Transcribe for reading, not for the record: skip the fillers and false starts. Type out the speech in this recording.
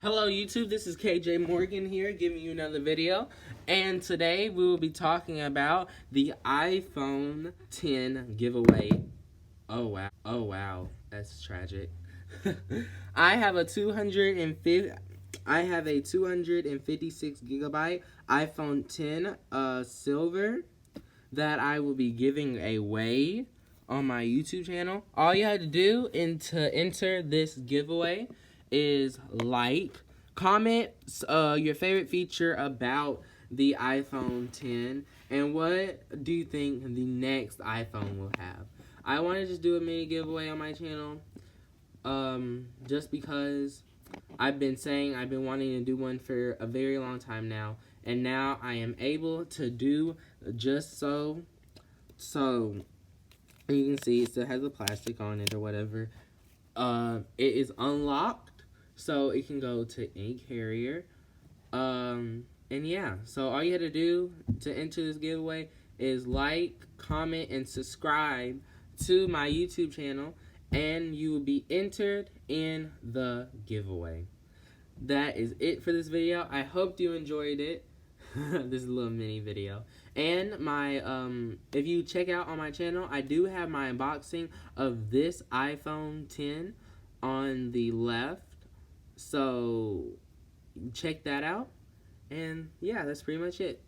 Hello YouTube, this is KJ Morgan here giving you another video, and today we will be talking about the iPhone 10 giveaway. Oh wow, that's tragic. I have a 256 gigabyte iPhone 10 silver that I will be giving away on my YouTube channel. All you had to do to enter this giveaway is comment your favorite feature about the iPhone 10, and what do you think the next iPhone will have. I want to just do a mini giveaway on my channel, just because I've been wanting to do one for a very long time now, and now I am able to do just so. So you can see it still has the plastic on it or whatever. It is unlocked, so it can go to any carrier. And yeah, so all you had to do to enter this giveaway is comment, and subscribe to my YouTube channel, and you will be entered in the giveaway. That is it for this video. I hope you enjoyed it. This is a little mini video. And my if you check out on my channel, I do have my unboxing of this iPhone 10 on the left. So check that out. And yeah, that's pretty much it.